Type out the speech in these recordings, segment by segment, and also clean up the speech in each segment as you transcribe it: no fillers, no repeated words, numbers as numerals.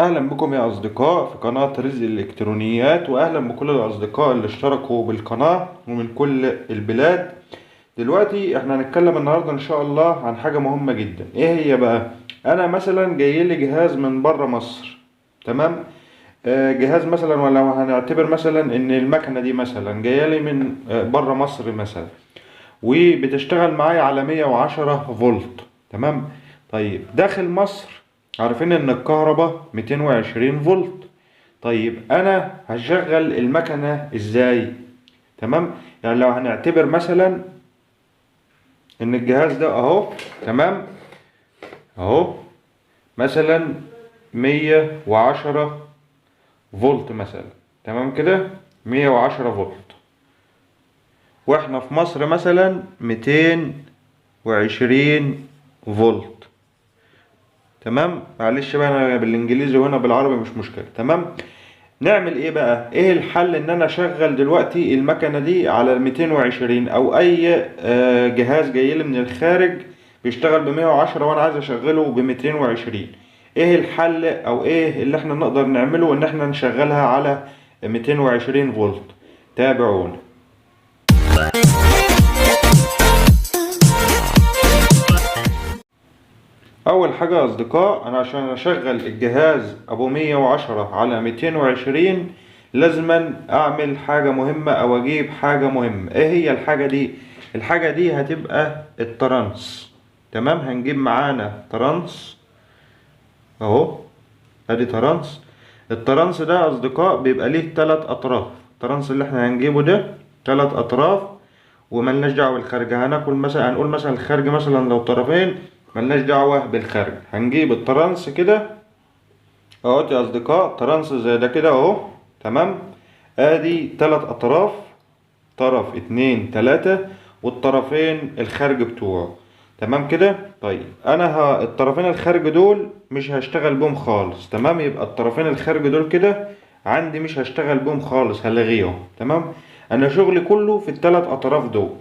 أهلا بكم يا أصدقاء في قناة رزق الإلكترونيات، وأهلا بكل الأصدقاء اللي اشتركوا بالقناة ومن كل البلاد. دلوقتي احنا هنتكلم النهاردة إن شاء الله عن حاجة مهمة جدا. إيه هي بقى؟ أنا مثلا جايلي جهاز من بره مصر، تمام؟ جهاز مثلا، ولا هنعتبر مثلا إن المكنة دي مثلا جايلي من بره مصر مثلا، وبتشتغل معايا على 110 فولت، تمام. طيب داخل مصر عارفين ان الكهرباء 220 فولت. طيب انا هشغل المكنة ازاي؟ تمام. يعني لو هنعتبر مثلا ان الجهاز ده اهو، تمام، اهو مثلا 110 فولت مثلا، تمام كده، 110 فولت، واحنا في مصر مثلا 220 فولت. تمام، معلش بقى انا بالانجليزي وهنا بالعربي مش مشكله. تمام. نعمل ايه بقى؟ ايه الحل ان انا اشغل دلوقتي المكنه دي على 220 او اي جهاز جاي لي من الخارج بيشتغل ب 110 وانا عايز اشغله ب 220؟ ايه الحل او ايه اللي احنا نقدر نعمله ان احنا نشغلها على 220 فولت؟ تابعونا. اول حاجه يا اصدقاء، انا عشان اشغل الجهاز ابو 110 على 220 لازما اعمل حاجه مهمه او اجيب حاجه مهمه. ايه هي الحاجه دي؟ الحاجه دي هتبقى الترانس. تمام، هنجيب معانا ترانس اهو، ادي ترانس. الترانس ده يا اصدقاء بيبقى ليه 3 اطراف. الترانس اللي احنا هنجيبه ده 3 اطراف، وملناش دعوه بالخارج. هنقول مثلا الخارج مثلا لو طرفين، ملناش دعوه بالخارج. هنجيب الترانس كده اهوت يا اصدقاء، ترانس زي ده كده اهو، تمام. ادي 3 اطراف، طرف 2 3، والطرفين الخارج بتوعه، تمام كده. طيب انا الطرفين الخارج دول مش هشتغل بهم خالص، تمام. يبقى الطرفين الخارج دول كده عندي مش هشتغل بهم خالص، هلغيهم. تمام. انا شغلي كله في ال3 اطراف دول.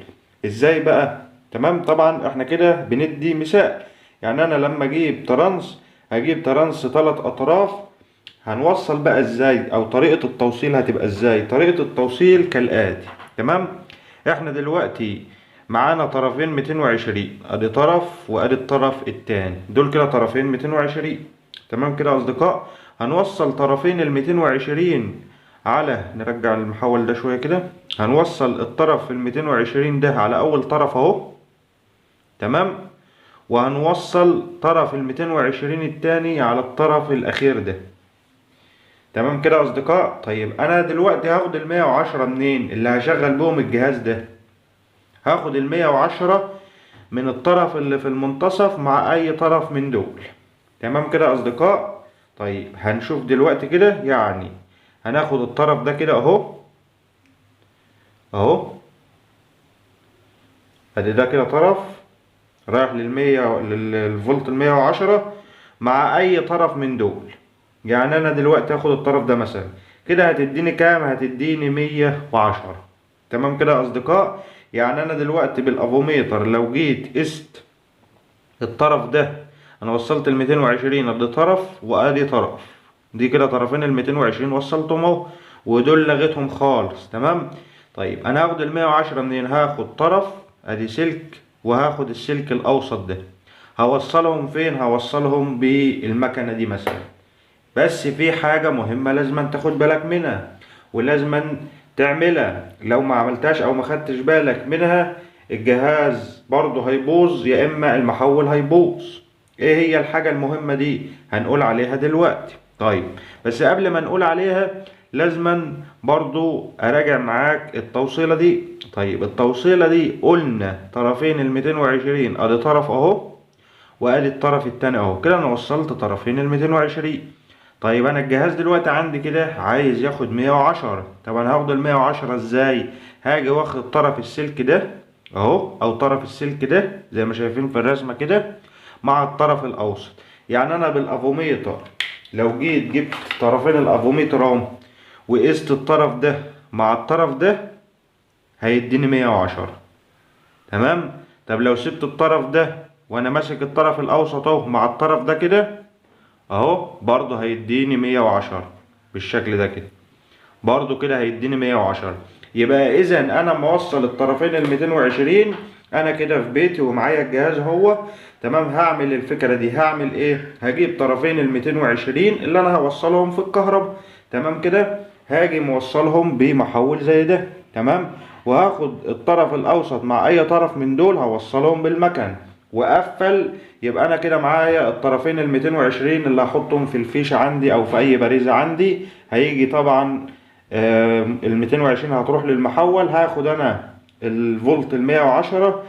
ازاي بقى؟ تمام، طبعا احنا كده بندي مثال. يعني انا لما اجيب ترانس هجيب ترانس 3 اطراف. هنوصل بقى ازاي، او طريقة التوصيل هتبقى ازاي؟ طريقة التوصيل كالآتي. تمام. احنا دلوقتي معانا طرفين 220، ادي طرف وادي الطرف التاني، دول كده طرفين 220. تمام كده يا اصدقاء. هنوصل طرفين ال 220 على، نرجع المحول ده شوية كده، هنوصل الطرف ال 220 ده على اول طرف اهو، تمام. وهنوصل طرف ال 220 التاني على الطرف الاخير ده. تمام كده يا اصدقاء. طيب انا دلوقتي هاخد ال 110 منين اللي هشغل بهم الجهاز ده؟ هاخد ال 110 من الطرف اللي في المنتصف مع اي طرف من دول. تمام كده يا اصدقاء. طيب هنشوف دلوقتي كده. يعني هناخد الطرف ده كده اهو، اهو، ادي ده كده طرف رايح للفولت ال 110 مع اي طرف من دول. يعني انا دلوقتي هاخد الطرف ده مثلا كده، هتديني كام؟ هتديني 110. تمام كده يا اصدقاء. يعني انا دلوقتي بالافوميتر لو جيت قست الطرف ده، انا وصلت ال 220، ادي طرف وادي طرف، دي كده طرفين ال 220 وصلتهم اهو، ودول لغيتهم خالص. تمام. طيب انا هاخد ال 110 منين؟ هاخد طرف ادي سلك، وهاخد السلك الاوسط ده، هوصلهم فين؟ هوصلهم بالمكنه دي مثلا. بس في حاجة مهمة لازم تاخد بالك منها ولازم تعملها. لو ما عملتهاش او ما خدتش بالك منها الجهاز برضه هيبوظ، يا اما المحول هيبوظ. ايه هي الحاجة المهمة دي؟ هنقول عليها دلوقتي. طيب بس قبل ما نقول عليها لازما برضو اراجع معاك التوصيلة دي. طيب التوصيلة دي قلنا طرفين ال 220، ادي طرف اهو وادي الطرف التاني اهو، كده انا وصلت طرفين ال 220. طيب انا الجهاز دلوقتي عندي كده عايز ياخد 110. طب انا هاخد ال 110 ازاي؟ هاجي واخد طرف السلك ده اهو، او طرف السلك ده زي ما شايفين في الرسمة كده مع الطرف الاوسط. يعني انا بالافوميتر لو جيت جبت طرفين الافوميتر اهو وقست الطرف ده مع الطرف ده هيديني 110. تمام. طب لو سبت الطرف ده وانا ماسك الطرف الاوسط اهو مع الطرف ده كده اهو برضه هيديني 110 بالشكل ده كده، برضو كده هيديني 110. يبقى اذا انا موصل الطرفين ال 220، انا كده في بيتي ومعايا الجهاز هو تمام. هعمل الفكرة دي، هعمل ايه؟ هجيب طرفين ال 220 اللي انا هوصلهم في الكهرباء تمام كده، هاجي موصلهم بمحول زي ده تمام، وهاخد الطرف الاوسط مع اي طرف من دول هوصلهم بالمكن واقفل. يبقى انا كده معايا الطرفين ال 220 اللي هحطهم في الفيشة عندي او في اي باريزة عندي. هيجي طبعا ال 220 هتروح للمحول، هاخد انا الفولت ال 110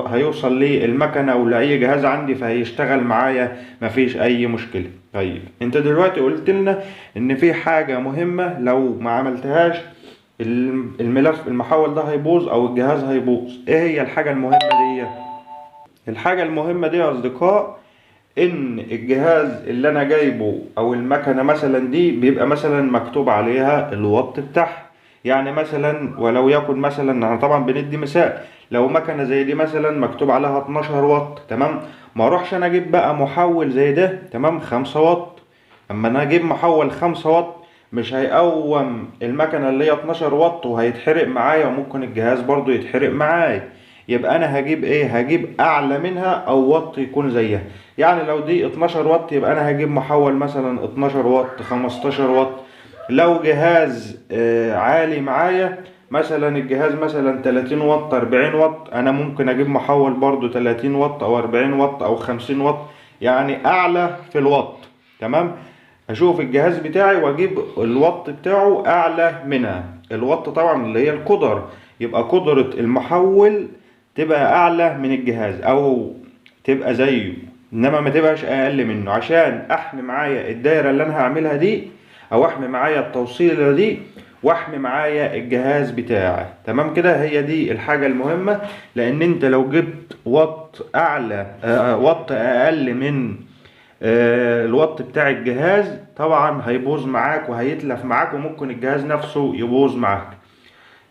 هيوصل لي المكنه او لاي جهاز عندي فهيشتغل معايا مفيش اي مشكله. طيب انت دلوقتي قلت لنا ان في حاجه مهمه لو ما عملتهاش الملف المحول ده هيبوظ او الجهاز هيبوظ. ايه هي الحاجه المهمه دي؟ الحاجه المهمه دي يا اصدقاء ان الجهاز اللي انا جايبه او المكنه مثلا دي بيبقى مثلا مكتوب عليها الوات بتاعها. يعني مثلا ولو يكن مثلا، انا طبعا بندي مثال، لو مكنه زي دي مثلا مكتوب عليها 12 واط تمام، ما اروحش انا اجيب بقى محول زي ده تمام 5 واط. اما انا اجيب محول 5 واط مش هيقوم المكنه اللي هي 12 واط وهيتحرق معايا وممكن الجهاز برضو يتحرق معايا. يبقى انا هجيب ايه؟ هجيب اعلى منها او واط يكون زيها. يعني لو دي 12 واط يبقى انا هجيب محول مثلا 12 واط 15 واط. لو جهاز عالي معايا مثلا الجهاز مثلا 30 واط 40 واط، انا ممكن اجيب محول برضو 30 واط او 40 واط او 50 واط، يعني اعلى في الواط تمام. اشوف الجهاز بتاعي واجيب الواط بتاعه اعلى منها. الواط طبعا اللي هي القدر، يبقى قدرة المحول تبقى اعلى من الجهاز او تبقى زيه، انما ما تبقاش اقل منه، عشان احمي معايا الدايرة اللي انا هعملها دي او احمي معايا التوصيلة دي واحمي معايا الجهاز بتاعي تمام كده. هي دي الحاجة المهمة، لان انت لو جبت واط اعلى واط اقل من الوات بتاع الجهاز طبعا هيبوظ معاك وهيتلف معاك وممكن الجهاز نفسه يبوظ معاك.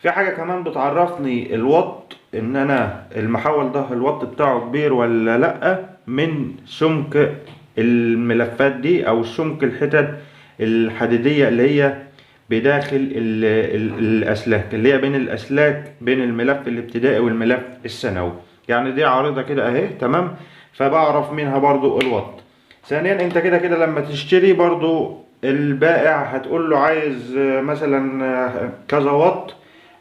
في حاجة كمان بتعرفني الوات ان انا المحول ده الوات بتاعه كبير ولا لا، من سمك الملفات دي او سمك الحتت الحديدية اللي هي بداخل الاسلاك، اللي هي بين الاسلاك بين الملف الابتدائي والملف الثانوي. يعني دي عارضة كده اهي تمام، فبعرف منها برضو الوات. ثانيا انت كده كده لما تشتري برضو البائع هتقول له عايز مثلا كذا واط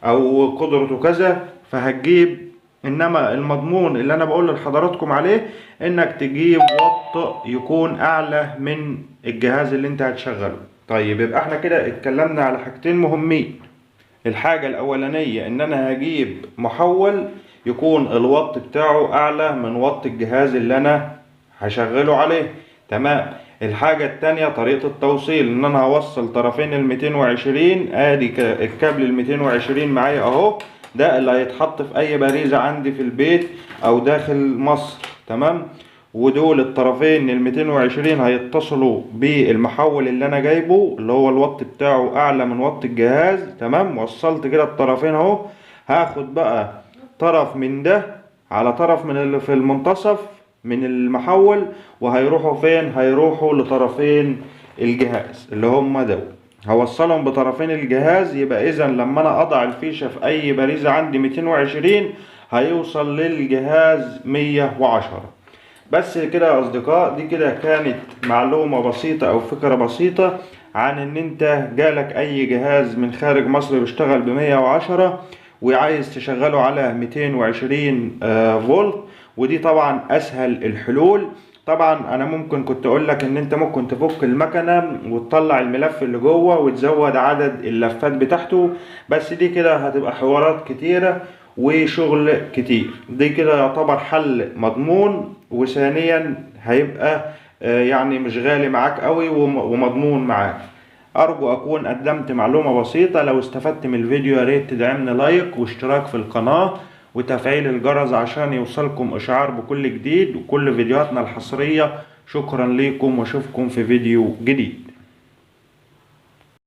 او قدرته كذا فهتجيب، انما المضمون اللي انا بقول لحضراتكم عليه انك تجيب واط يكون اعلى من الجهاز اللي انت هتشغله. طيب يبقى احنا كده اتكلمنا على حاجتين مهمين. الحاجة الاولانية ان انا هجيب محول يكون الواط بتاعه اعلى من واط الجهاز اللي انا هشغله عليه تمام. الحاجة التانية طريقة التوصيل، ان انا هوصل طرفين ال 220. ادي الكابل ال 220 معايا اهو، ده اللي هيتحط في اي باريزة عندي في البيت او داخل مصر تمام. ودول الطرفين ال 220 هيتصلوا بالمحول اللي انا جايبه اللي هو الوات بتاعه اعلى من وات الجهاز تمام. وصلت كده الطرفين اهو، هاخد بقى طرف من ده على طرف من اللي في المنتصف من المحول، وهيروحوا فين؟ هيروحوا لطرفين الجهاز اللي هم دول، هوصلهم بطرفين الجهاز. يبقى اذا لما انا اضع الفيشة في اي باريزة عندي 220 هيوصل للجهاز 110. بس كده يا اصدقاء، دي كده كانت معلومة بسيطة او فكرة بسيطة عن ان انت جالك اي جهاز من خارج مصر بيشتغل ب110 وعايز تشغله على 220 فولت. ودي طبعا اسهل الحلول. طبعا انا ممكن كنت اقول لك ان انت ممكن تفك المكنه وتطلع الملف اللي جوه وتزود عدد اللفات بتاعته، بس دي كده هتبقى حوارات كتيره وشغل كتير. دي كده يعتبر حل مضمون، وثانيا هيبقى يعني مش غالي معاك قوي ومضمون معاك. ارجو اكون قدمت معلومة بسيطة. لو استفدت من الفيديو يا ريت تدعمني لايك واشتراك في القناة وتفعيل الجرس عشان يوصلكم اشعار بكل جديد وكل فيديوهاتنا الحصرية. شكرا لكم واشوفكم في فيديو جديد.